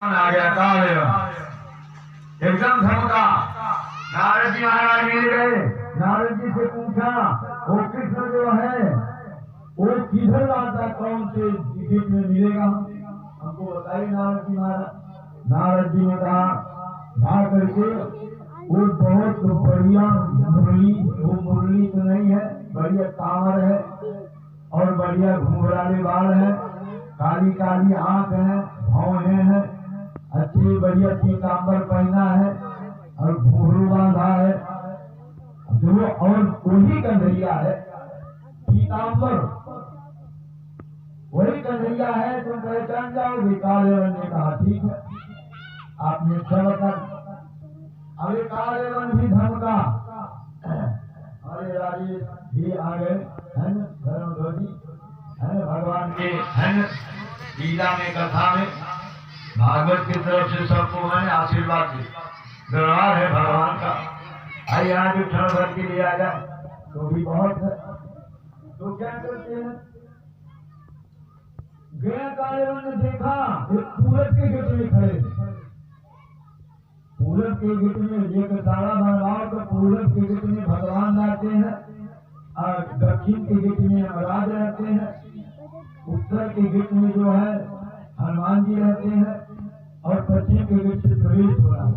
आ गया काल एकदम धमका। नारद जी महाराज मिल गए। नारद जी से पूछा वो कृष्ण जो है वो किधर आता, कौन से गीत में मिलेगा हमको बताइए नारद जी महाराज। नारद जी ने कहा जा करके वो बहुत बढ़िया मुरली, वो मुरली तो नहीं है, बढ़िया कांवर है और बढ़िया घुंघराले बाल है, काली काली आंख है, भौहें हैं, अच्छी बढ़िया पीताम्बर पहना है और घुंघरू बांधा है जो, और वही कन्हैया है पीताम्बर, वही कन्हैया है। तुम पहचान जाओगे। कालेवन ने कहा ठीक है, आपने सब कर। अरे कालेवन भी धमका। अरे राजेश भी आ गए है न, धर्मध्वजी है न, भगवान के है न, गीता में कथा में भागवत की तरफ से सबको मैंने आशीर्वाद दी। दरबार है भगवान का। आइए यहाँ जो क्षण भर के लिए आ जाए तो भी बहुत है। तो क्या करते हैं, गया कालेवन ने देखा एक पूरब के गेट में खड़े, पूरब के गेट में एक सारा बनवाओ तो पूरब के गेट में भगवान रहते हैं और दक्षिण के गेट में यमराज रहते हैं, उत्तर के गेट में जो है हनुमान जी रहते हैं और पश्चिम के गेट से प्रवेश हो रहा है।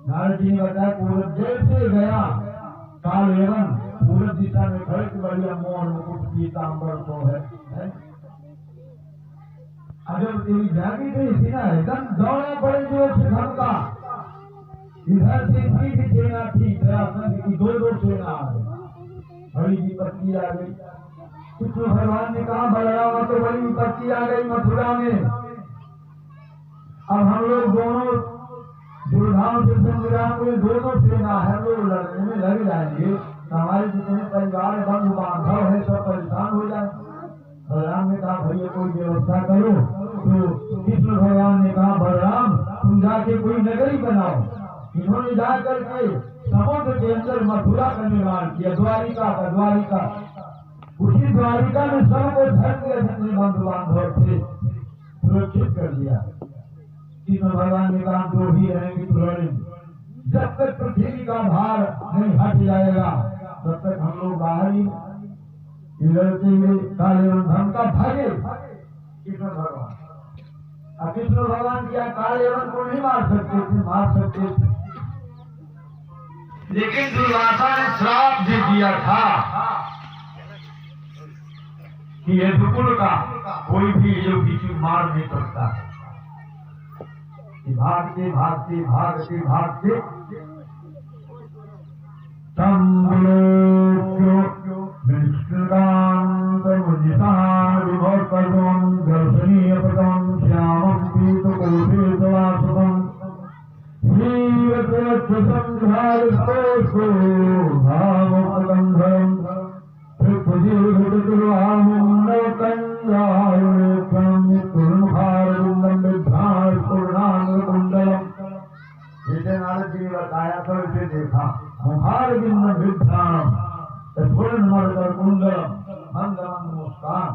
नारद जी ने बताया पूरब जैसे गया कालेवन पूरब दिशा में खड़े के बढ़िया मोहन मुकुट पीताम्बर तो है। अजब तेरी जागी गई सीना एकदम दौड़ा पड़े जो धमका। इधर से भी सेना थी, जरासंध की दो सेना आ गई, बड़ी विपत्ति आ गई। कृष्ण भगवान ने कहा बलराम तो बड़ी विपत्ति आ गई मथुरा में, अब हम लोग दोनों दुर्धाम से संग्राम में दोनों सेना है, लोग लड़ने में लग जाएंगे, हमारे जितने परिवार बंधु बांधव है सब परेशान हो जाएंगे। बलराम ने कहा भैया कोई व्यवस्था करो। तो कृष्ण भगवान ने कहा बलराम तुम जाके कोई नगरी बनाओ। इन्होंने जा करके समुद्र के अंदर मथुरा का निर्माण किया, द्वारिका का, द्वारिका। उसी द्वारिका में सबको धर्म के जितने बंधु बांधव थे सुरक्षित कर दिया। कृष्ण भगवान ने कहा जो भी रहेंगे तो लड़ेंगे, जब तक पृथ्वी का भार नहीं हट जाएगा तब तक हम लोग बाहर ही लड़ते हुए कालेवन धमका भागे कृष्ण भगवान। अब कृष्ण भगवान क्या कालेवन को नहीं मार सकते थे, मार सकते थे, लेकिन दुर्वासा ने श्राप दे दिया था कि यदुकुल का कोई भी जो किसी मार नहीं सकता। भागते भागते भागते भागते दर्शनीय पदम श्यामं पीतकोशेतवासुतं नारद जी ने बताया तो इसे देखा मुखार कुंडलम मंद मुस्कान।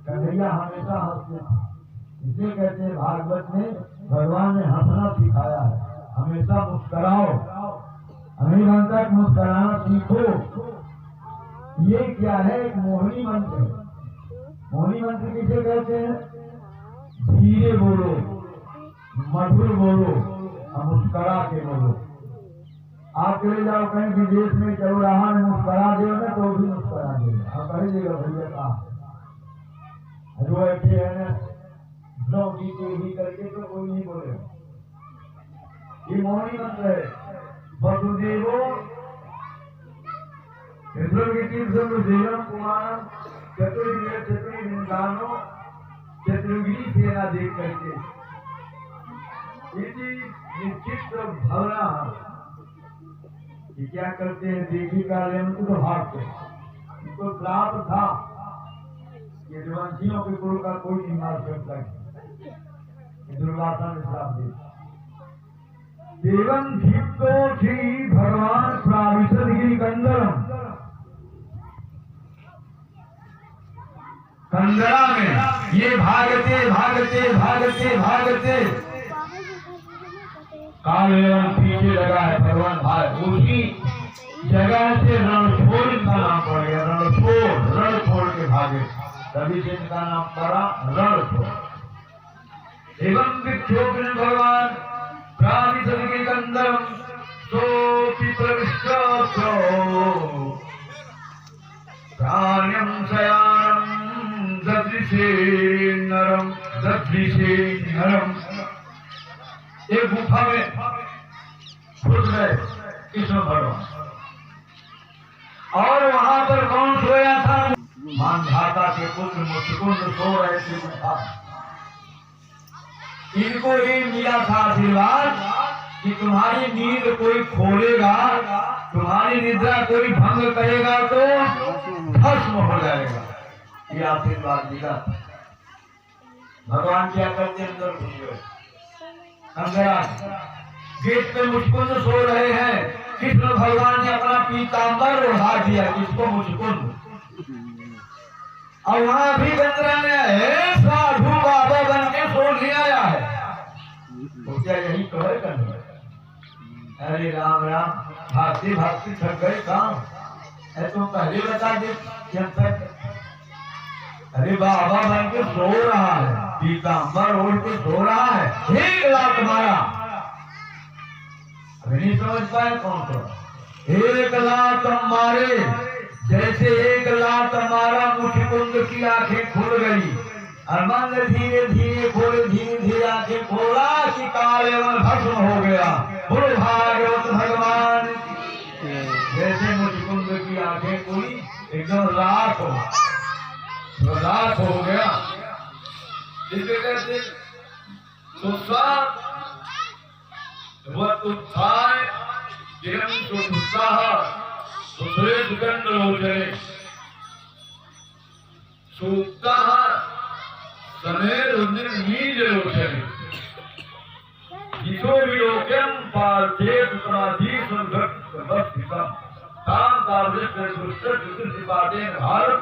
कन्हैया हमेशा हंसते थे, इसे कहते हैं भागवत में भगवान ने हंसना सिखाया है, हमेशा मुस्कराओ, अमीरान तक मुस्कराना सीखो। ये क्या है, एक मोहिनी मंत्र है। मोहिनी मंत्र किसे कहते हैं, धीरे बोलो, मधुर बोलो और मुस्करा के बोलो। आप चले जाओ कहीं विदेश में, चौराहा में मुस्करा दे ना तो भी मुस्करा देगा, आप कह देगा भैया कहा जो ऐसे है ना ही करके तो कोई नहीं बोलेगा। ये मोहिनी मंत्र है। वसुदेवो देवम कुमारम चतुर्विंदानो चतुर्गिरी सेना देख करके निश्चित भवना ये क्या करते हैं, देवी कालेवन को तो भागते हैं। इनको श्राप था कि रघुवंशियों के कुल का कोई नहीं मार सकता, दुर्वासा ने श्राप दिया। देवं क्षिप्तो श्री भगवान प्राविशद गिरिकंदरम। कंदरा में ये भागते भागते भागते भागते काले पीछे लगा है भगवान भाई, उसी जगह से रणछोड़ का नाम पड़ गया। रणछोड़ के भागे, तभी से इनका नाम पड़ा रणछोड़। एवं विक्षोभन भगवान प्राणि सदके कंदरम सोपि प्रविष्टो प्राण्यं शयानं ददृशे नरम एक गुफा में घुस गए कृष्ण भगवान। और वहां पर कौन सोया था? मानधाता के पुत्र मुचकुंद सो रहे थे गुफा। इनको ही मिला था आशीर्वाद कि तुम्हारी नींद कोई खोलेगा, तुम्हारी निद्रा कोई भंग करेगा तो भस्म हो जाएगा। ये आशीर्वाद मिला। भगवान क्या करते अंदर घुस गए। अंदर गेट पे मुचकुंद सो रहे हैं। कृष्ण भगवान ने अपना पीतांबर उड़ा दिया, किसको? मुचकुंद। और वहां भी गंदरा ने साधु बाबा बन के सो लिया आया है। तो क्या यही तो है गंदरा? अरे राम राम, भागते भागते थक गए काम। तुम पहले बता दे क्या तक। अरे बाबा बन के सो रहा है, पीतांबर ओढ़ के सो रहा है, एक लात मारा। अभी नहीं समझ पाए कौन तो? एक लात मारे, जैसे एक लात मारा मुचकुंद की आंखें खुल गई। अरमान धीरे धीरे खोले, धीरे धीरे आंखें खोला कि काले में भस्म हो गया। बोलो भागवत भगवान। जैसे मुचकुंद की आंखें खुली, एकदम राख हो गया। इसके कहते उत्थाय चिरं सुसुप्ताः सुश्रे सुगन्धलोचने सुप्ताः समेरुर्निर्मीजलोचने जितो विलोक्यं पार्थेत प्राधीसंघर्षस्थितम् तां तावृष्टदुष्टदुष्टसिपातेन भारत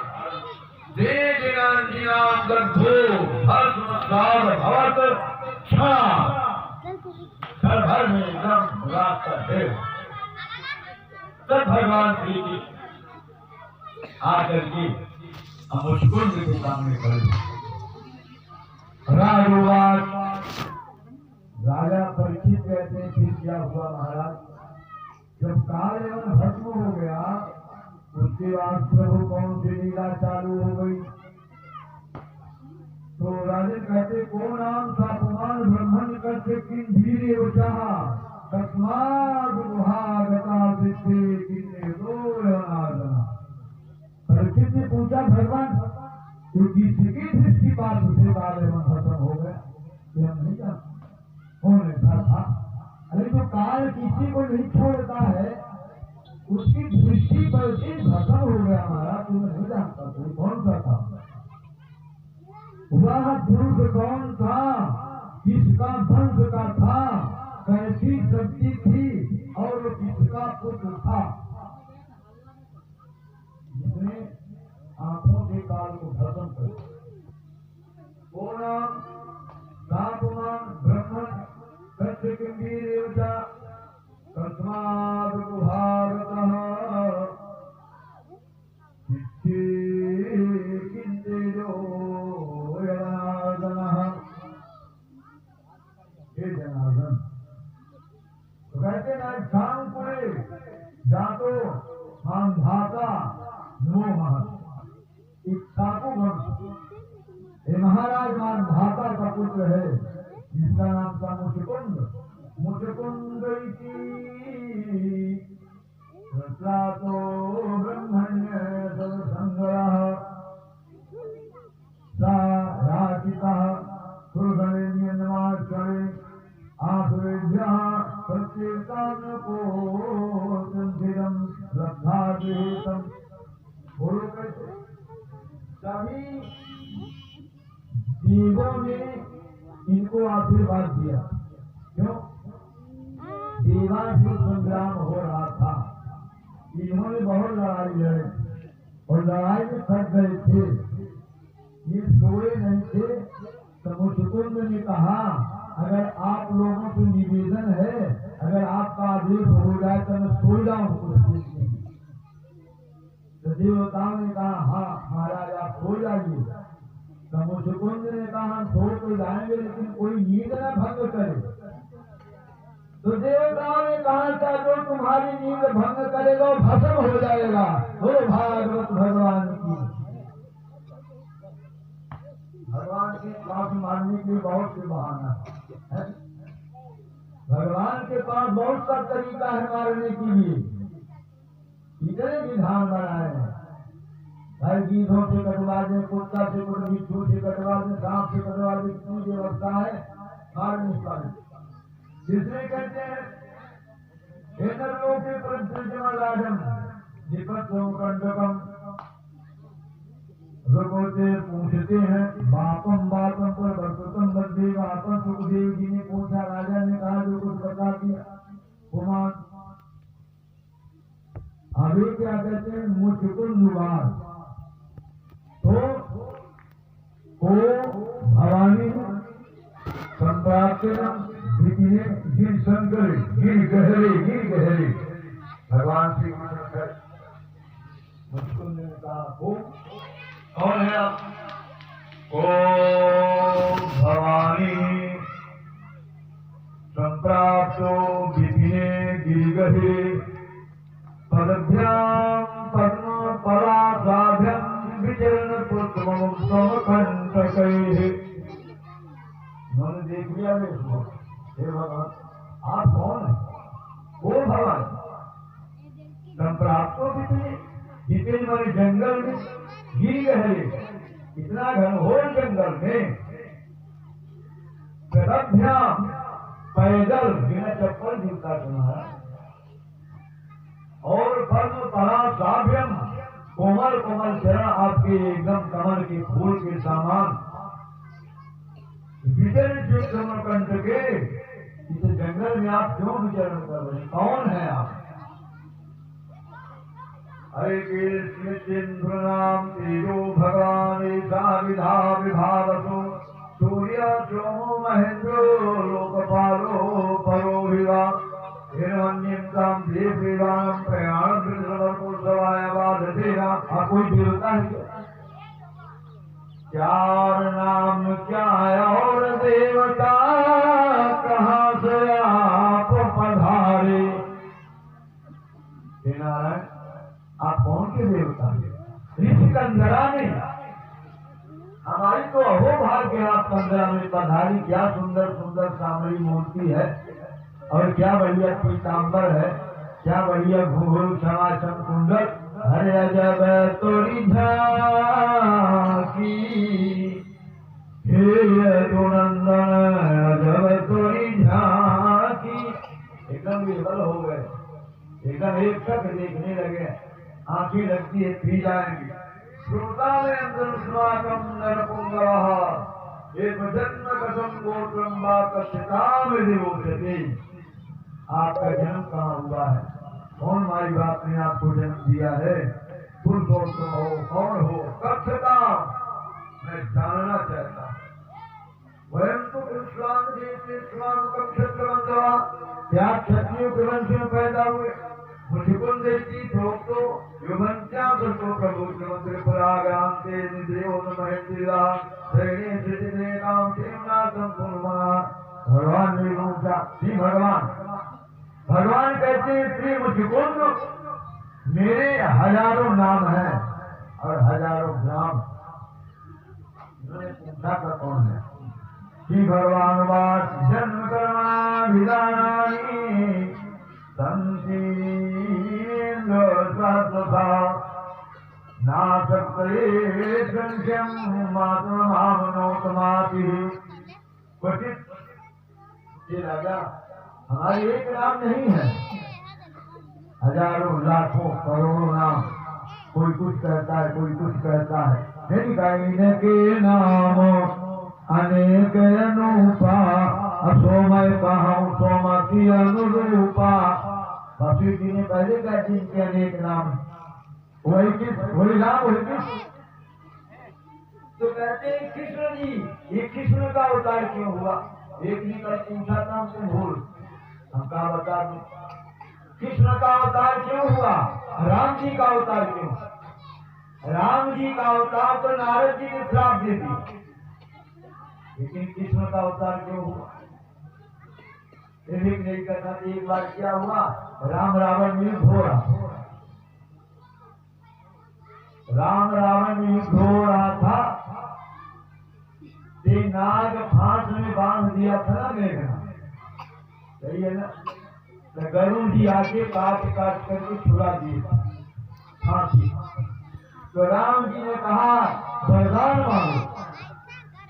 दे दिनांजिनां गर्भो भस्मसाद भवत क्षणा घर भर में एकदम रात का ढेर। तब भगवान श्री जी आकर के मुचकुंद के सामने खड़े। राजा परीक्षित कहते हैं फिर क्या हुआ महाराज? जब काल एवं भस्म हो गया, उसके बाद प्रभु कौन सी लीला चालू हो गई? तो राजा कहते कौन नाम था पुमान ब्रह्मण करते किन धीरे उचाहा तस्माद गुहागता सिद्धि किन्ने दोयनादना। परीक्षित ने पूछा भगवान तो किसकी दृष्टि पास से काल एवं खत्म हो गया? ये हम नहीं जानते कौन ऐसा था। अरे जो काल किसी को नहीं छोड़ता है, उसकी दृष्टि पर से खत्म हो गया हमारा, तुम्हें नहीं जानता कोई कौन सा था? वह पुरुष कौन था? किसका वंश का था? कैसी शक्ति थी? और किसका पुत्र था जिसने आंखों के काल को खत्म कर दिया? ब्राह्मण कस्य किंभीर तस्माद गुहागतः जनार्दन। तो कहते ना शाम पुरे जातो मानधाता नो महत इच्छाकु वंश। ये महाराज मानधाता का पुत्र है जिसका नाम था मुचकुंद। मुचकुंद तो ब्रह्मण्य संग्रह राचिता सुरगणे आसुरेभ्यः प्रत्येकान को संधिरम श्रद्धादेतम। बोलो कैसे? सभी देवों ने इनको आशीर्वाद दिया। क्यों? देवासुर संग्राम हो रहा था, इन्होंने बहुत लड़ाई लड़ी और लड़ाई में थक गए थे। ये सोए नहीं थे। तो मुचकुंद ने कहा अगर आप लोगों से निवेदन है, अगर आपका आदेश हो जाए तो मैं सो जाऊं कुछ देर के लिए। तो देवताओं ने कहा हाँ महाराज आप सो जाइए। तो मुचकुंद ने कहा हम सो तो जाएंगे लेकिन कोई नींद न भंग करे। तो देवताओं ने कहा था जो तुम्हारी नींद भंग करेगा वो भस्म हो जाएगा। हो भागवत भगवान की। भगवान के पास मारने के बहुत से बहाना है। भगवान के पास बहुत सा तरीका है मारने के लिए। इतने विधान बनाए हैं। भाई गीधों से कटवा दे, कुत्ता से कटवा, बिच्छू से कटवा दे, सांप से कटवा दे, इतनी व्यवस्था है मारने वाली। जिसमें कहते हैं के प्रत्यजमालाडम निपत्तों कंडकम भगवते पूछते हैं बापम बापम पर बरसतम बदेव आपन। सुखदेव जी ने पूछा, राजा ने कहा जो कुछ बता दिया कुमार। अभी क्या कहते हैं मुचकुंद वास तो को भवानी संप्राप्त गिर शंकर गिर गहरे भगवान श्री कृष्ण मुचकुंद ने कहा हो कौन है आप? ओ भवानी संप्राप्तो विपिने गिरिगहे पदभ्याम पद्म परासाभ्यम विचरण पुष्पम समकंटकैः। उन्होंने देख लिया हे भगवान आप कौन है? वो भगवान संप्राप्तो विपिने, विपिन माने जंगल में, गिर गहरे इतना घनघोर जंगल में, पदभ्याम पैदल बिना चप्पल जूता तुम्हारा, और पद्म परासाभ्यम कोमल कोमल चरण आपके एकदम कमल के फूल के समान। विचरण जो समरकंठ के इस जंगल में आप क्यों विचरण कर रहे हैं? कौन है आप? हरे कृष्ण चिंद्र नाम तेजो भगवान विधा विभावसो सूर्य सोमो महेंद्रो लोकपालो परो विवा हिरण्यम देवाम प्रयाण को सवाया बाधेगा। कोई देवता है चार नाम क्या और देवता कहाँ से आप पधारे? नारायण आप कौन के देवता हैं? ऋषि कंदरा में हमारी तो अहो भाग्य आप कंदरा में पधारी। क्या सुंदर सुंदर सामरी मूर्ति है और क्या बढ़िया पीताम्बर है, क्या बढ़िया घुंघरू क्षमाचम कुंडल। हरे अजब तोरी झांकी हे यदुनंदन अजब तोरी झांकी। एकदम विफल हो गए, एकदम एक तक देखने लगे, आंखें लगती है पी जाएंगी। श्रोता में अंदर स्वागम नरपुंगा एक जन्म कसम गोत्रम बाकम देवोचते। आपका जन्म कहाँ हुआ है? कौन माई बाप ने आपको जन्म दिया है? पुरुषोत्तम हो, कौन हो, कब था मैं जानना चाहता हूँ। वयम तो कृष्णान देश क्षत्र बंधवा, क्या क्षत्रियों के वंश में पैदा हुए? मुझकुंद देती भोक्तो युवंत्या दर्शो प्रभु मंदिर परागांते निदेव महेंद्रिला श्रेणी श्री नाम शिवनाथम पुरमा। भगवान ने पूछा, श्री भगवान कहते हैं श्री मुझकुंद मेरे हजारों नाम हैं और हजारों ग्राम। पूछा था कौन है? श्री भगवान वास जन्म कर्मा विधानानि संति नासक्ते संख्यम मातृमामनोतमाति। क्वचित ये राजा हमारे एक नाम नहीं है, हजारों लाखों करोड़ों नाम। कोई कुछ कहता है, कोई कुछ कहता है। नहीं कहने के नाम अनेक अनुपा, असोमय कहूँ सोमती अनुरूपा। बापी जी ने पहले कहते हैं कि अनेक नाम, वही किस वही नाम वही किस। तो कहते हैं कृष्ण जी, ये कृष्ण का अवतार क्यों हुआ? एक ने कल पूछा था हमसे, भूल हम कहा बता दो, कृष्ण का अवतार क्यों हुआ? राम जी का अवतार क्यों? राम जी का अवतार तो नारद जी ने श्राप दे दी, लेकिन कृष्ण का अवतार क्यों हुआ? नहीं करना। एक बार क्या हुआ, राम रावण में युद्ध हो रहा, राम रावण में युद्ध हो रहा था, ते नाग फांस में बांध दिया था ना मेघना, सही है ना? तो गरुड़ जी आके काट काट करके छुड़ा दिए फांसी। तो राम जी ने कहा वरदान मांगो,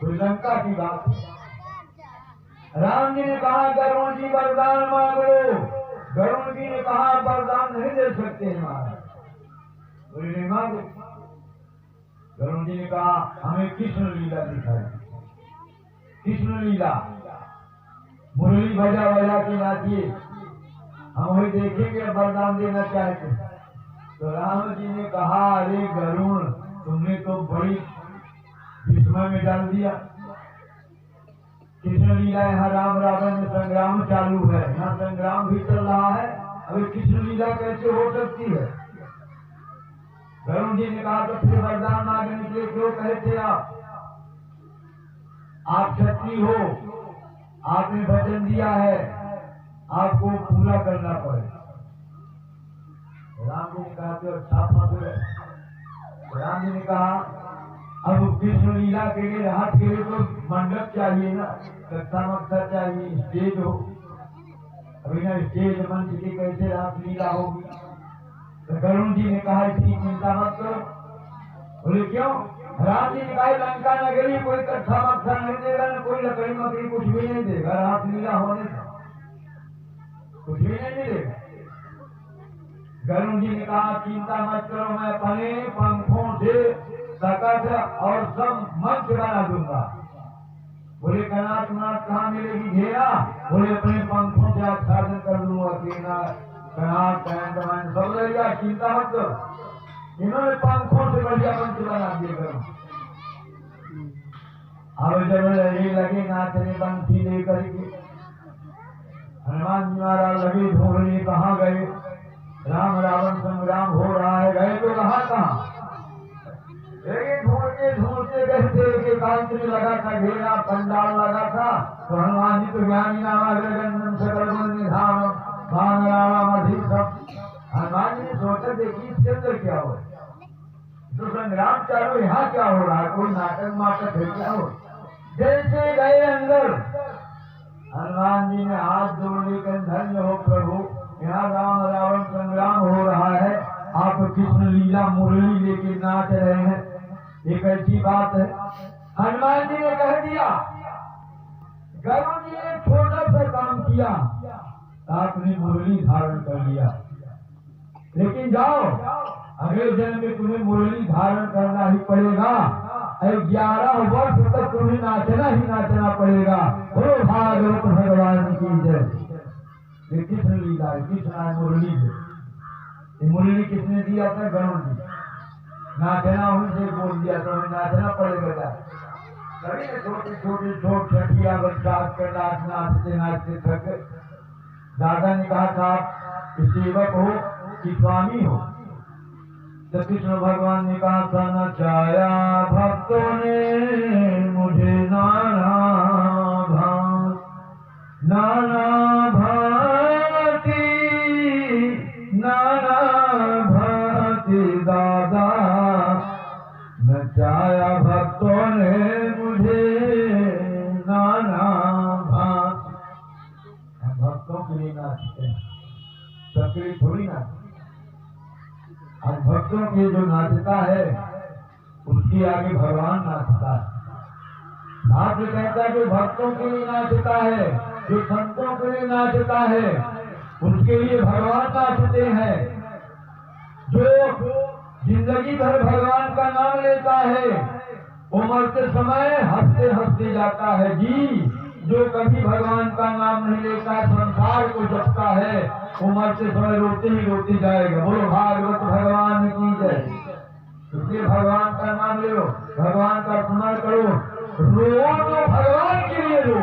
तो लंका की बात है। राम जी ने कहा गरुड़ जी वरदान मांग लो। गरुड़ जी ने कहा वरदान नहीं दे सकते हमारा, बोले मांगो। गरुड़ जी ने कहा हमें कृष्ण लीला दिखाई, कृष्ण लीला, मुरली बजा बजा के नाचिए, हम वही देखेंगे वरदान देना चाहते। तो राम जी ने कहा अरे गरुड़, तुमने तो बड़ी विस्मय में डाल दिया। कृष्ण लीला यहाँ राम रावण में संग्राम चालू है, यहाँ संग्राम भी चल रहा है, अभी कृष्ण लीला कैसे हो सकती है? गरुड़ जी ने कहा तो फिर वरदान मांगने के लिए क्यों कहे थे आप क्षत्रिय हो, आपने वचन दिया है, आपको पूरा करना पड़ेगा। राम जी ने कहा तो अच्छा फंस गए। राम जी ने कहा अब कृष्ण लीला के लिए, राहत के लिए तो मंडप चाहिए ना, कक्षा मक्सा चाहिए, स्टेज हो, अभी ना स्टेज मंच की कैसे रास लीला होगी? तो गरुड़ जी ने कहा इसकी चिंता मत करो। बोले क्यों? राम जी ने कहा लंका नगरी कोई कक्षा मक्सा नहीं देगा, न कोई लकड़ी मकड़ी कुछ भी नहीं देगा, रास लीला होने से कुछ भी नहीं मिलेगा। गरुड़ जी ने कहा चिंता मत करो, मैं अपने पंखों से सकट और सब मंच बना दूंगा। बोले कनात नाथ कहाँ मिलेगी घेरा? बोले अपने पंखों से आच्छादन कर दूंगा, केना कनात पैंट वैंट सब लगेगा, चिंता मत करो। इन्होंने पंखों से बढ़िया मंच बना दिए गरुड़। अब जब लगे नाचने बंसी लेकर के, हनुमान जी महाराज लगे ढूंढने कहाँ गए, राम रावण संग्राम हो रहा है, गए तो कहाँ? ढूंढते ढूंढते गए, एकांत में लगा था घेरा, पंडाल लगा था, तो हनुमान जी तो ज्ञानी नाम सकल गुण निधान हनुमान जी ने सोचा देखिए इसके अंदर क्या हो, तो संग्राम चालू, यहाँ क्या हो रहा है, कोई नाटक माटक है क्या हो? जैसे गए अंदर, हनुमान जी ने हाथ जोड़ लेकर धन्य हो प्रभु, यहाँ राम रावण संग्राम हो रहा है, आप कृष्ण लीला मुरली लेके नाच रहे हैं, एक ऐसी बात है। हनुमान जी ने कह दिया गरुड़ जी ने छोटा सा काम किया, आपने मुरली धारण कर लिया, लेकिन जाओ अगले जन्म में तुम्हें मुरली धारण करना ही पड़ेगा, 11 वर्ष तक तुम्हें नाचना ही नाचना पड़ेगा। बोलो भागवत भगवान की जय। कृष्ण लीला, कृष्ण मुरली से, मुरली किसने दिया था? गरुड़ जी। नाचना उनसे बोल दिया तो हमें नाचना पड़ेगा। कभी छोटे छोटे छोट छठिया बच्चा कर नाचते नाचते थक, दादा ने कहा था आप सेवक हो कि स्वामी हो? तो कृष्ण भगवान ने कहा था नचाया भक्तों ने मुझे नाना भांति दादा, नचाया भक्तों ने मुझे नाना भांति। हम भक्तों के लिए नाचते हैं, सबके लिए थोड़ी नाचते। आज भक्तों के जो नाचता है उसके आगे भगवान नाचता है। शास्त्र कहता है जो भक्तों के लिए नाचता है, जो संतों के लिए नाचता है, उसके लिए भगवान नाचते हैं। जो जिंदगी भर भगवान का नाम लेता है वो मरते समय हंसते हंसते जाता है जी। जो कभी भगवान का नाम नहीं लेता, संसार को जपता है, वो मरते समय रोते ही रोते जाएगा। बोलो भागवत भगवान की जय। इसलिए भगवान का नाम लो, भगवान का स्मरण करो, रो तो भगवान के लिए रो,